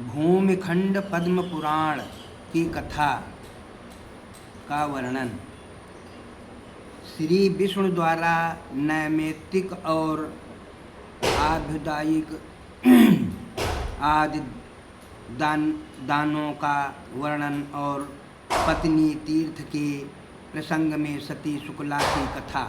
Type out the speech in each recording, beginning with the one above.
भूमिखंड पद्म पुराण की कथा का वर्णन। श्री विष्णु द्वारा नैमित्तिक और आभ्युदायिक आदि दानों का वर्णन और पत्नी तीर्थ के प्रसंग में सती शुक्ला की कथा।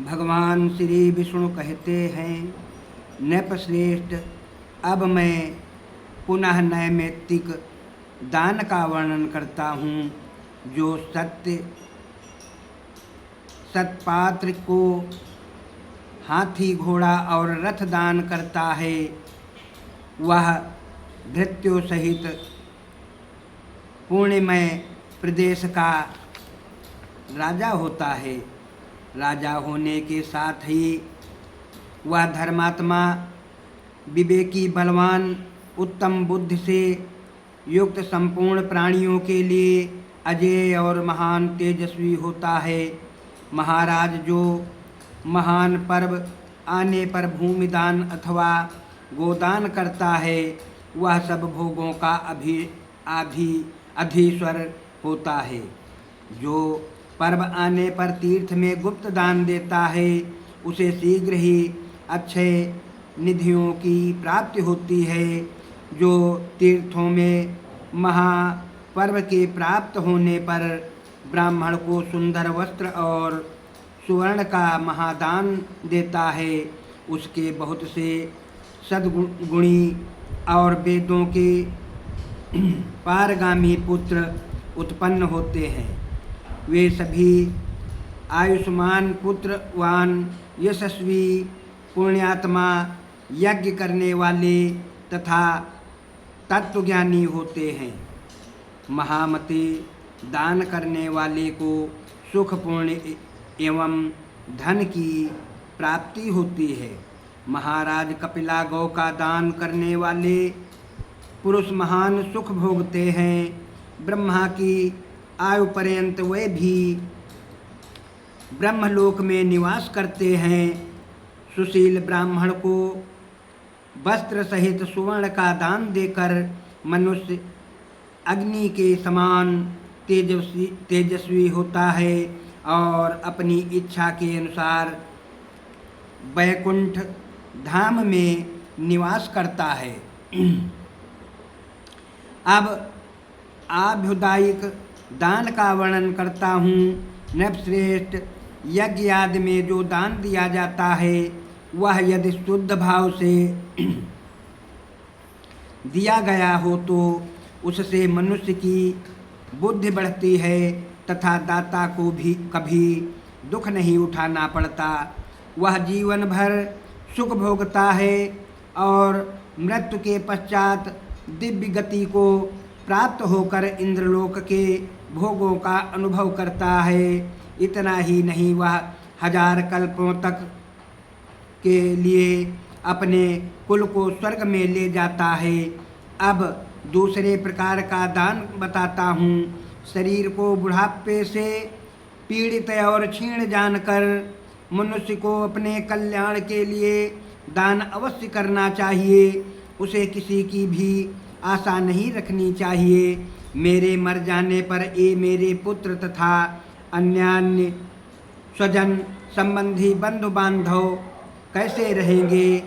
भगवान श्री विष्णु कहते हैं, नृपश्रेष्ठ, अब मैं पुनः नैमित्तिक दान का वर्णन करता हूँ, जो सत्पात्र को हाथी, घोड़ा और रथ दान करता है, वह भृत्यों सहित पुण्यमय प्रदेश का राजा होता है। राजा होने के साथ ही वह धर्मात्मा, विवेकी, बलवान, उत्तम बुद्धि से युक्त संपूर्ण प्राणियों के लिए अजेय और महान तेजस्वी होता है। महाराज, जो महान पर्व आने पर भूमिदान अथवा गोदान करता है, वह सब भोगों का अधीश्वर होता है। जो पर्व आने पर तीर्थ में गुप्त दान देता है, उसे शीघ्र ही अक्षय निधियों की प्राप्ति होती है। जो तीर्थों में महापर्व के प्राप्त होने पर ब्राह्मण को सुंदर वस्त्र और सुवर्ण का महादान देता है, उसके बहुत से सद्गुणी और वेदों के पारगामी पुत्र उत्पन्न होते हैं। वे सभी आयुष्मान, पुत्रवान, यशस्वी, पुण्यात्मा, यज्ञ करने वाले तथा तत्वज्ञानी होते हैं। महामते, दान करने वाले को सुख, पुण्य एवं धन की प्राप्ति होती है। महाराज, कपिला गौ का दान करने वाले पुरुष महान सुख भोगते हैं। ब्रह्मा की आयु पर्यंत वे भी ब्रह्मलोक में निवास करते हैं। सुशील ब्राह्मण को वस्त्र सहित सुवर्ण का दान देकर मनुष्य अग्नि के समान तेजस्वी होता है और अपनी इच्छा के अनुसार वैकुंठ धाम में निवास करता है। अब आभ्युदायिक दान का वर्णन करता हूँ। नृपश्रेष्ठ, यज्ञ आदि में जो दान दिया जाता है, वह यदि शुद्ध भाव से दिया गया हो तो उससे मनुष्य की बुद्धि बढ़ती है तथा दाता को भी कभी दुख नहीं उठाना पड़ता। वह जीवन भर सुख भोगता है और मृत्यु के पश्चात दिव्य गति को प्राप्त होकर इंद्रलोक के भोगों का अनुभव करता है। इतना ही नहीं, वह 1000 कल्पों तक के लिए अपने कुल को स्वर्ग में ले जाता है। अब दूसरे प्रकार का दान बताता हूँ। शरीर को बुढ़ापे से पीड़ित और क्षीण जानकर मनुष्य को अपने कल्याण के लिए दान अवश्य करना चाहिए। उसे किसी की भी आशा नहीं रखनी चाहिए। मेरे मर जाने पर ये मेरे पुत्र तथा अन्य स्वजन संबंधी बंधु बांधव कैसे रहेंगे?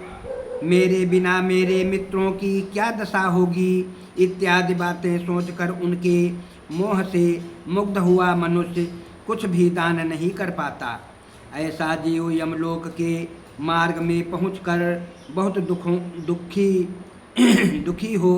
मेरे बिना मेरे मित्रों की क्या दशा होगी? इत्यादि बातें सोचकर उनके मोह से मुग्ध हुआ मनुष्य कुछ भी दान नहीं कर पाता। ऐसा जीव यमलोक के मार्ग में पहुंचकर बहुत दुखी हो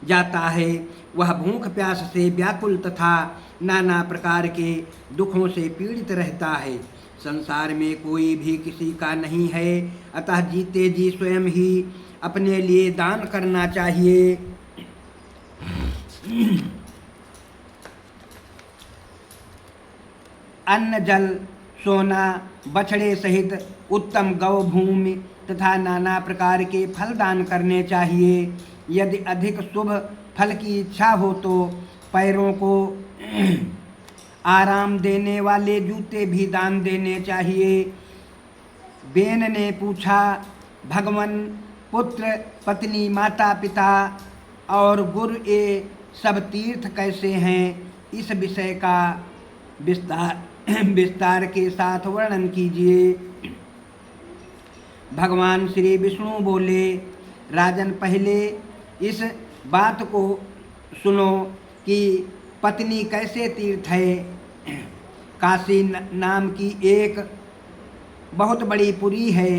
जाता है। वह भूख प्यास से व्याकुल तथा नाना प्रकार के दुखों से पीड़ित रहता है। संसार में कोई भी किसी का नहीं है, अतः जीते जी स्वयं ही अपने लिए दान करना चाहिए। अन्न, जल, सोना, बछड़े सहित उत्तम गौ, भूमि तथा नाना प्रकार के फल दान करने चाहिए। यदि अधिक शुभ फल की इच्छा हो तो पैरों को आराम देने वाले जूते भी दान देने चाहिए। बेन ने पूछा, भगवान, पुत्र, पत्नी, माता पिता और गुरु ये सब तीर्थ कैसे हैं? इस विषय का विस्तार के साथ वर्णन कीजिए। भगवान श्री विष्णु बोले, राजन, पहले इस बात को सुनो कि पत्नी कैसे तीर्थ है। काशी नाम की एक बहुत बड़ी पुरी है,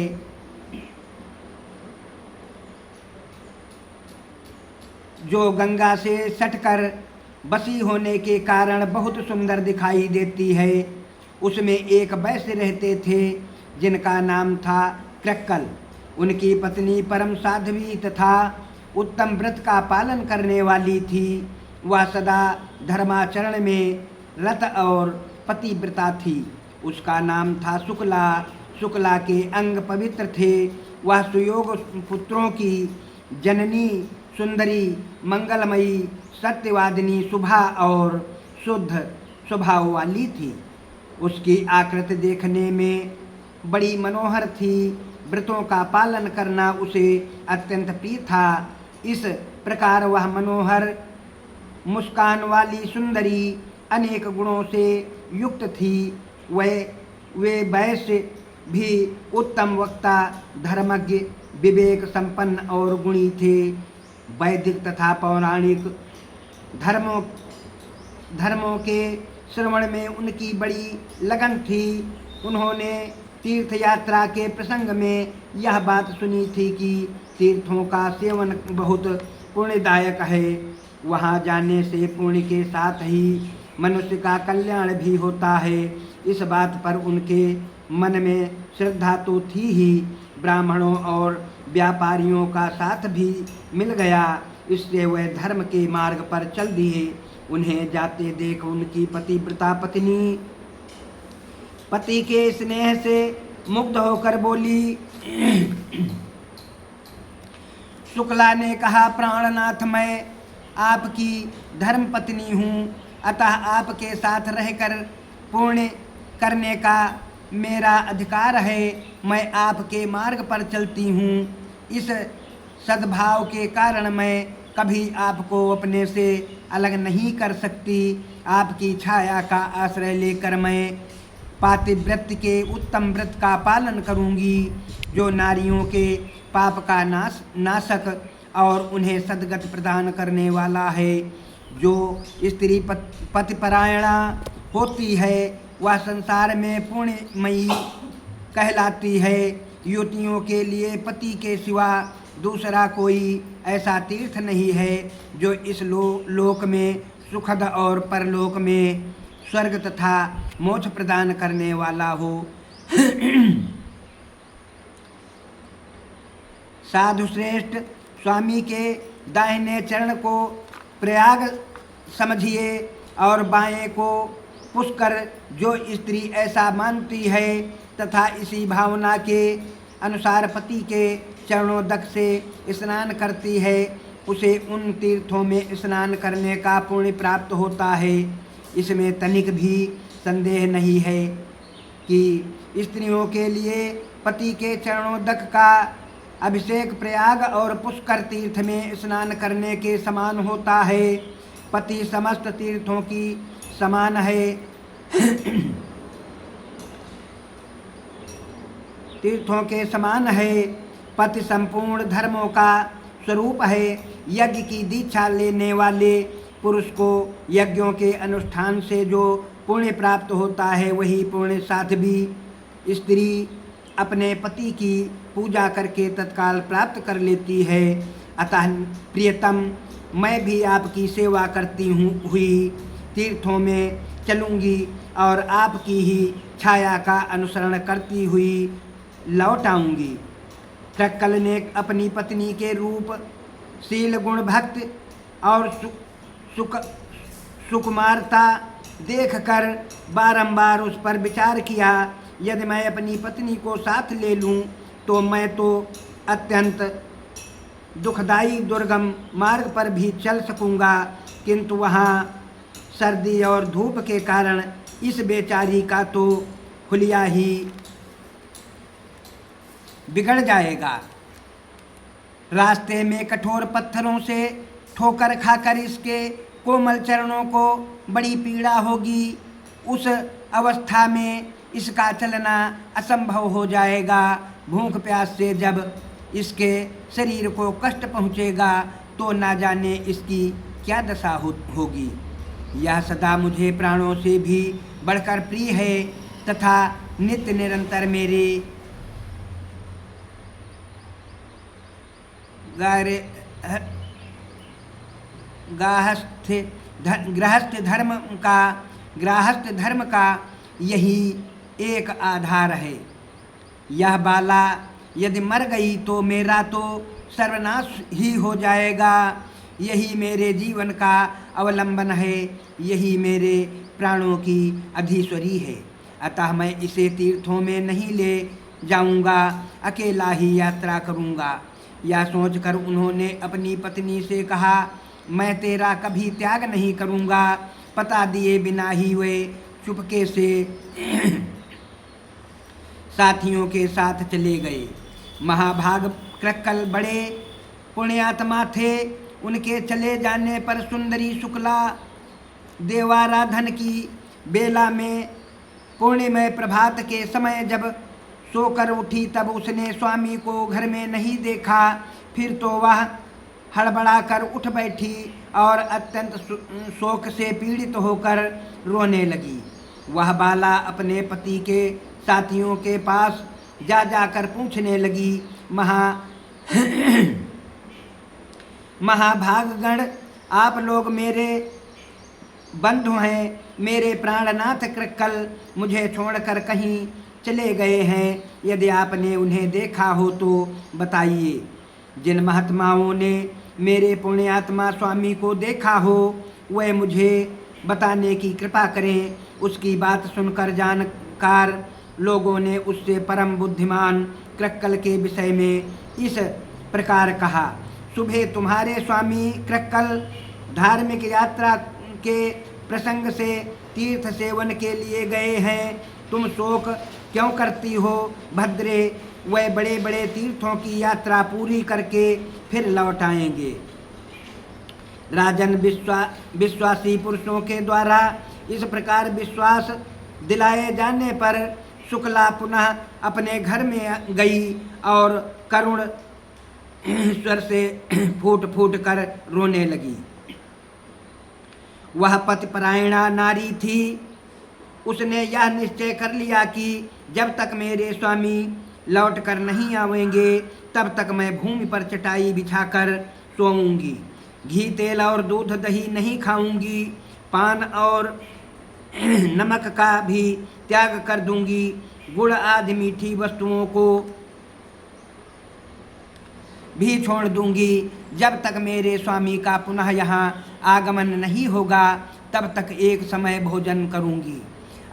जो गंगा से सटकर बसी होने के कारण बहुत सुंदर दिखाई देती है। उसमें एक वैश्य रहते थे जिनका नाम था क्रक्कल। उनकी पत्नी परम साध्वी तथा उत्तम व्रत का पालन करने वाली थी। वह सदा धर्माचरण में रत और पतिव्रता थी। उसका नाम था शुक्ला। शुक्ला के अंग पवित्र थे। वह सुयोग पुत्रों की जननी, सुंदरी, मंगलमयी, सत्यवादिनी, शुभा और शुद्ध स्वभाव वाली थी। उसकी आकृति देखने में बड़ी मनोहर थी। व्रतों का पालन करना उसे अत्यंत प्रिय था। इस प्रकार वह मनोहर, मुस्कान वाली सुंदरी, अनेक गुणों से युक्त थी। वे वैश्य भी उत्तम वक्ता, धर्मज्ञ, विवेक संपन्न और गुणी थे। वैदिक तथा पौराणिक धर्मों के श्रवण में उनकी बड़ी लगन थी। उन्होंने तीर्थ यात्रा के प्रसंग में यह बात सुनी थी कि तीर्थों का सेवन बहुत पुण्यदायक है। वहाँ जाने से पुण्य के साथ ही मनुष्य का कल्याण भी होता है। इस बात पर उनके मन में श्रद्धा तो थी ही, ब्राह्मणों और व्यापारियों का साथ भी मिल गया। इससे वह धर्म के मार्ग पर चल दिए। उन्हें जाते देख उनकी पतिव्रता पत्नी पति के स्नेह से मुग्ध होकर बोली। शुक्ला ने कहा, प्राणनाथ, मैं आपकी धर्म पत्नी हूँ, अतः आपके साथ रहकर पुण्य करने का मेरा अधिकार है। मैं आपके मार्ग पर चलती हूँ। इस सद्भाव के कारण मैं कभी आपको अपने से अलग नहीं कर सकती। आपकी छाया का आश्रय लेकर मैं पातिव्रत्य के उत्तम व्रत का पालन करूँगी, जो नारियों के पाप का नाशक और उन्हें सद्गति प्रदान करने वाला है। जो स्त्री पतिपरायणा होती है वह संसार में पुण्यमयी कहलाती है। युवतियों के लिए पति के सिवा दूसरा कोई ऐसा तीर्थ नहीं है जो इस लोक में सुखद और परलोक में स्वर्ग तथा मोक्ष प्रदान करने वाला हो। साधु श्रेष्ठ, स्वामी के दाहिने चरण को प्रयाग समझिए और बाएं को पुष्कर। जो स्त्री ऐसा मानती है तथा इसी भावना के अनुसार पति के चरणोदक से स्नान करती है, उसे उन तीर्थों में स्नान करने का पुण्य प्राप्त होता है। इसमें तनिक भी संदेह नहीं है कि स्त्रियों के लिए पति के चरणोदक का अभिषेक प्रयाग और पुष्कर तीर्थ में स्नान करने के समान होता है। पति समस्त तीर्थों की समान है। तीर्थों के समान है। पति संपूर्ण धर्मों का स्वरूप है। यज्ञ की दीक्षा लेने वाले पुरुष को यज्ञों के अनुष्ठान से जो पुण्य प्राप्त होता है, वही पुण्य साध्वी स्त्री अपने पति की पूजा करके तत्काल प्राप्त कर लेती है। अतः प्रियतम, मैं भी आपकी सेवा करती हुई तीर्थों में चलूँगी और आपकी ही छाया का अनुसरण करती हुई लौट आऊँगी। क्रक्कल ने अपनी पत्नी के रूप, शील, गुण, भक्त और सुकुमारता देखकर बारंबार उस पर विचार किया। यदि मैं अपनी पत्नी को साथ ले लूं तो मैं तो अत्यंत दुखदायी दुर्गम मार्ग पर भी चल सकूंगा, किंतु वहाँ सर्दी और धूप के कारण इस बेचारी का तो हुलिया ही बिगड़ जाएगा। रास्ते में कठोर पत्थरों से ठोकर खाकर इसके कोमल चरणों को बड़ी पीड़ा होगी। उस अवस्था में इसका चलना असंभव हो जाएगा। भूख प्यास से जब इसके शरीर को कष्ट पहुँचेगा तो ना जाने इसकी क्या दशा होगी। यह सदा मुझे प्राणों से भी बढ़कर प्रिय है तथा नित्य निरंतर मेरे गृहस्थ धर्म का यही एक आधार है। यह बाला यदि मर गई तो मेरा तो सर्वनाश ही हो जाएगा। यही मेरे जीवन का अवलंबन है, यही मेरे प्राणों की अधीश्वरी है। अतः मैं इसे तीर्थों में नहीं ले जाऊंगा, अकेला ही यात्रा करूंगा। यह सोचकर उन्होंने अपनी पत्नी से कहा, मैं तेरा कभी त्याग नहीं करूंगा। पता दिए बिना ही वे चुपके से साथियों के साथ चले गए। महाभाग क्रक्कल बड़े पुण्यात्मा थे। उनके चले जाने पर सुंदरी शुक्ला देवाराधन की बेला में पूर्णिमय प्रभात के समय जब सोकर उठी तब उसने स्वामी को घर में नहीं देखा। फिर तो वह हड़बड़ा कर उठ बैठी और अत्यंत शोक से पीड़ित होकर रोने लगी। वह बाला अपने पति के साथियों के पास जाकर पूछने लगी, महाभागगण, आप लोग मेरे बंधु हैं। मेरे प्राणनाथ क्रक्कल मुझे छोड़कर कहीं चले गए हैं। यदि आपने उन्हें देखा हो तो बताइए। जिन महात्माओं ने मेरे पुण्यात्मा स्वामी को देखा हो वह मुझे बताने की कृपा करें। उसकी बात सुनकर जानकार लोगों ने उससे परम बुद्धिमान क्रक्कल के विषय में इस प्रकार कहा, सुबह तुम्हारे स्वामी क्रक्कल धार्मिक यात्रा के प्रसंग से तीर्थ सेवन के लिए गए हैं। तुम शोक क्यों करती हो भद्रे? वह बड़े बड़े तीर्थों की यात्रा पूरी करके फिर लौट आएंगे। राजन, विश्वासी पुरुषों के द्वारा इस प्रकार विश्वास दिलाए जाने पर शुक्ला पुनः अपने घर में गई और करुण स्वर से फूट फूट कर रोने लगी। वह पतिपरायणा नारी थी। उसने यह निश्चय कर लिया कि जब तक मेरे स्वामी लौट कर नहीं आवेंगे तब तक मैं भूमि पर चटाई बिछाकर सोऊंगी। घी तेल और दूध दही नहीं खाऊंगी। पान और नमक का भी त्याग कर दूंगी। गुड़ आदि मीठी वस्तुओं को भी छोड़ दूंगी। जब तक मेरे स्वामी का पुनः यहाँ आगमन नहीं होगा तब तक एक समय भोजन करूंगी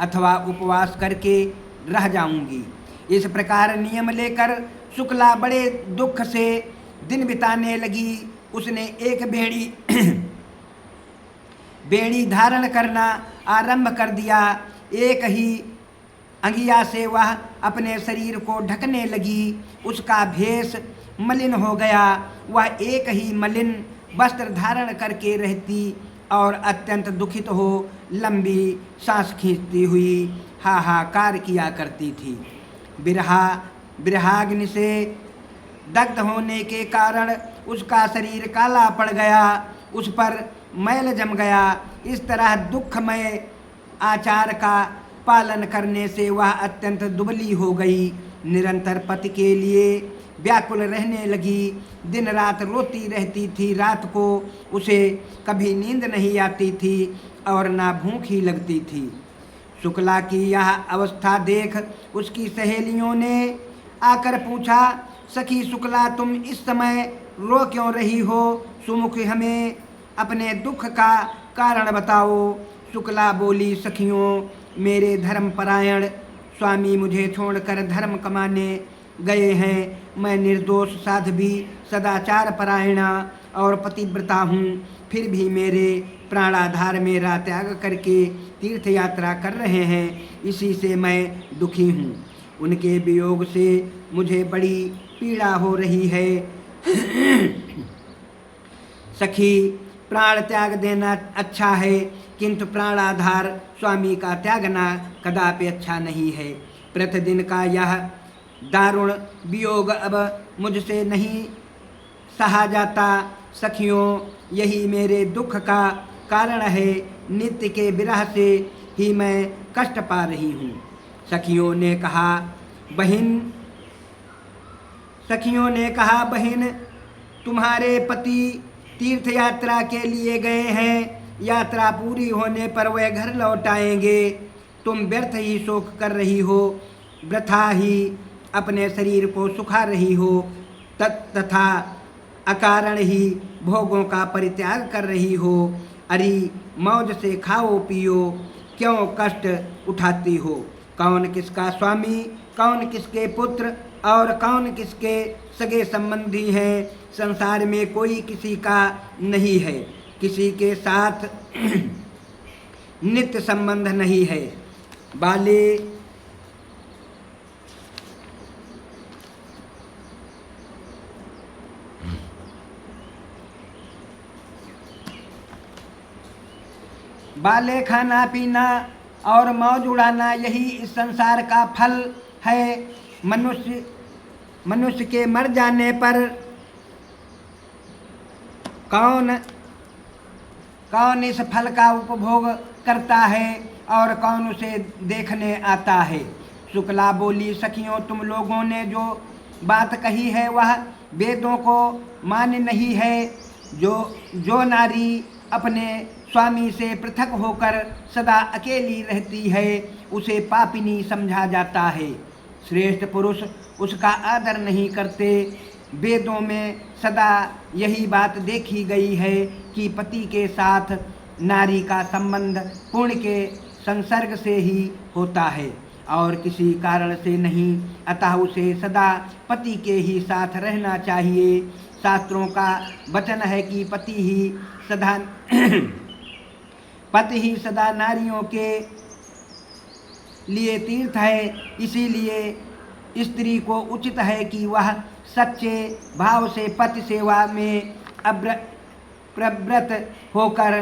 अथवा उपवास करके रह जाऊंगी। इस प्रकार नियम लेकर शुक्ला बड़े दुख से दिन बिताने लगी। उसने एक बेड़ी धारण करना आरंभ कर दिया। एक ही अंगिया से वह अपने शरीर को ढकने लगी। उसका भेष मलिन हो गया। वह एक ही मलिन वस्त्र धारण करके रहती और अत्यंत दुखित हो लंबी सांस खींचती हुई हाहाकार किया करती थी। बिरहाग्नि से दग्ध होने के कारण उसका शरीर काला पड़ गया, उस पर मैल जम गया। इस तरह दुखमय आचार का पालन करने से वह अत्यंत दुबली हो गई। निरंतर पति के लिए व्याकुल रहने लगी। दिन रात रोती रहती थी। रात को उसे कभी नींद नहीं आती थी और ना भूख ही लगती थी। शुक्ला की यह अवस्था देख उसकी सहेलियों ने आकर पूछा, सखी शुक्ला, तुम इस समय रो क्यों रही हो? सुमुख, हमें अपने दुख का कारण बताओ। शुक्ला बोली, सखियों, मेरे धर्मपरायण स्वामी मुझे छोड़कर धर्म कमाने गए हैं। मैं निर्दोष साध्वी, सदाचार परायणा और पतिव्रता हूँ। फिर भी मेरे प्राणाधार मेरा त्याग करके तीर्थ यात्रा कर रहे हैं, इसी से मैं दुखी हूँ। उनके वियोग से मुझे बड़ी पीड़ा हो रही है। सखी, प्राण त्याग देना अच्छा है, किंतु प्राणाधार स्वामी का त्यागना कदापि अच्छा नहीं है। प्रतिदिन का यह दारुण वियोग अब मुझसे नहीं सहा जाता। सखियों, यही मेरे दुख का कारण है। नित्य के विरह से ही मैं कष्ट पा रही हूँ। सखियों ने कहा, बहन, तुम्हारे पति तीर्थ यात्रा के लिए गए हैं। यात्रा पूरी होने पर वे घर लौट आएंगे। तुम व्यर्थ ही शोक कर रही हो, वृथा ही अपने शरीर को सुखा रही हो, तथा अकारण ही भोगों का परित्याग कर रही हो। अरे, मौज से खाओ पियो, क्यों कष्ट उठाती हो? कौन किसका स्वामी, कौन किसके पुत्र और कौन किसके सगे संबंधी हैं? संसार में कोई किसी का नहीं है, किसी के साथ नित्य संबंध नहीं है। बाले खाना पीना और मौज उड़ाना, यही इस संसार का फल है। मनुष्य के मर जाने पर कौन इस फल का उपभोग करता है और कौन उसे देखने आता है? शुक्ला बोली, सखियों, तुम लोगों ने जो बात कही है वह वेदों को मान्य नहीं है। जो नारी अपने स्वामी से पृथक होकर सदा अकेली रहती है, उसे पापिनी समझा जाता है। श्रेष्ठ पुरुष उसका आदर नहीं करते। वेदों में सदा यही बात देखी गई है कि पति के साथ नारी का संबंध पुण्य के संसर्ग से ही होता है और किसी कारण से नहीं। अतः उसे सदा पति के ही साथ रहना चाहिए। शास्त्रों का वचन है कि पति ही सदा नारियों के लिए तीर्थ है। इसीलिए स्त्री को उचित है कि वह सच्चे भाव से पति सेवा में प्रवृत्त होकर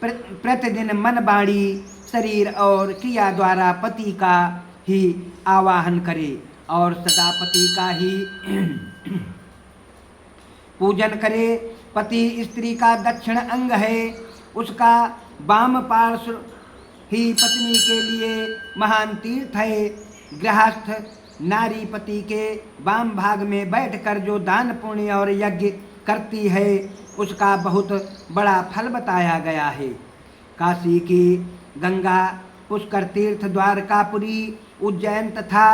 प्रतिदिन मन, वाणी, शरीर और क्रिया द्वारा पति का ही आवाहन करे और सदा पति का ही पूजन करे। पति स्त्री का दक्षिण अंग है, उसका वाम पार्श्व ही पत्नी के लिए महान तीर्थ है। गृहस्थ नारी पति के वाम भाग में बैठकर जो दान पुण्य और यज्ञ करती है, उसका बहुत बड़ा फल बताया गया है। काशी की गंगा, पुष्कर तीर्थ, द्वारकापुरी, उज्जैन तथा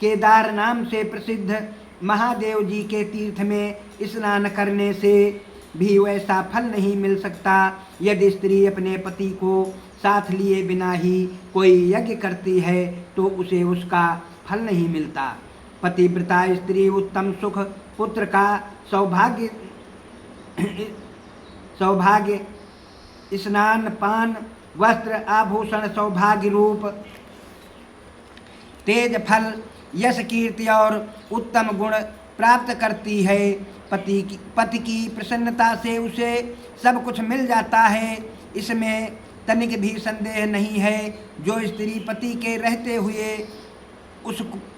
केदार नाम से प्रसिद्ध महादेव जी के तीर्थ में स्नान करने से भी वैसा फल नहीं मिल सकता। यदि स्त्री अपने पति को साथ लिए बिना ही कोई यज्ञ करती है तो उसे उसका फल नहीं मिलता। पतिव्रता स्त्री उत्तम सुख, पुत्र का सौभाग्य, स्नान पान, वस्त्र आभूषण, सौभाग्य रूप, तेज फल, यश कीर्ति और उत्तम गुण प्राप्त करती है। पति की प्रसन्नता से उसे सब कुछ मिल जाता है, इसमें तनिक भी संदेह नहीं है। जो स्त्री पति के रहते हुए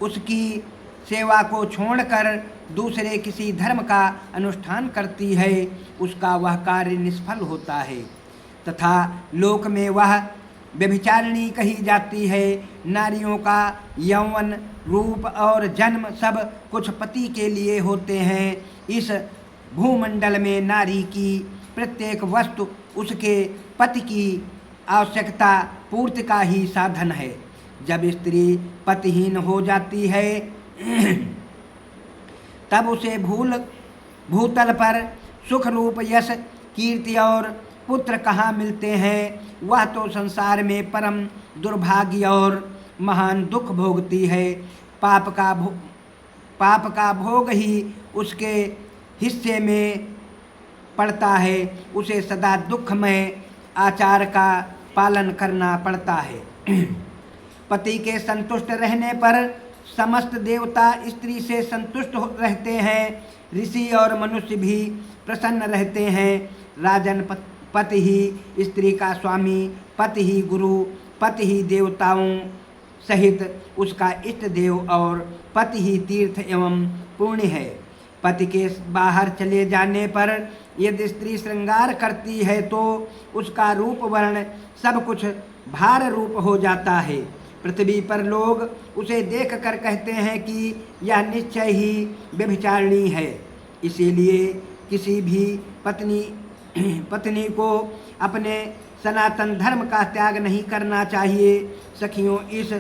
उसकी सेवा को छोड़कर दूसरे किसी धर्म का अनुष्ठान करती है, उसका वह कार्य निष्फल होता है तथा लोक में वह व्यभिचारिणी कही जाती है। नारियों का यौवन, रूप और जन्म सब कुछ पति के लिए होते हैं। इस भूमंडल में नारी की प्रत्येक वस्तु उसके पति की आवश्यकता पूर्ति का ही साधन है। जब स्त्री पतिहीन हो जाती है तब उसे भूतल पर सुख रूप यश, कीर्ति और पुत्र कहाँ मिलते हैं? वह तो संसार में परम दुर्भाग्य और महान दुख भोगती है। पाप का भोग ही उसके हिस्से में पड़ता है। उसे सदा दुख में आचार का पालन करना पड़ता है। पति के संतुष्ट रहने पर समस्त देवता स्त्री से संतुष्ट रहते हैं, ऋषि और मनुष्य भी प्रसन्न रहते हैं। राजन, पति ही स्त्री का स्वामी, पति ही गुरु, पति ही देवताओं सहित उसका इष्ट देव और पति ही तीर्थ एवं पुण्य है। पति के बाहर चले जाने पर यदि स्त्री श्रृंगार करती है तो उसका रूप वर्ण सब कुछ भार रूप हो जाता है। पृथ्वी पर लोग उसे देखकर कहते हैं कि यह निश्चय ही व्यभिचारिणी है। इसीलिए किसी भी पत्नी को अपने सनातन धर्म का त्याग नहीं करना चाहिए। सखियों, इस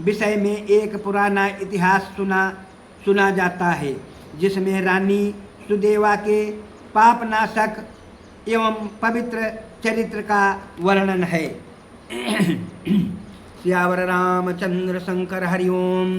विषय में एक पुराना इतिहास सुना जाता है जिसमें रानी सुदेवा के पापनाशक एवं पवित्र चरित्र का वर्णन है। सियावर रामचंद्र शंकर हरिओम।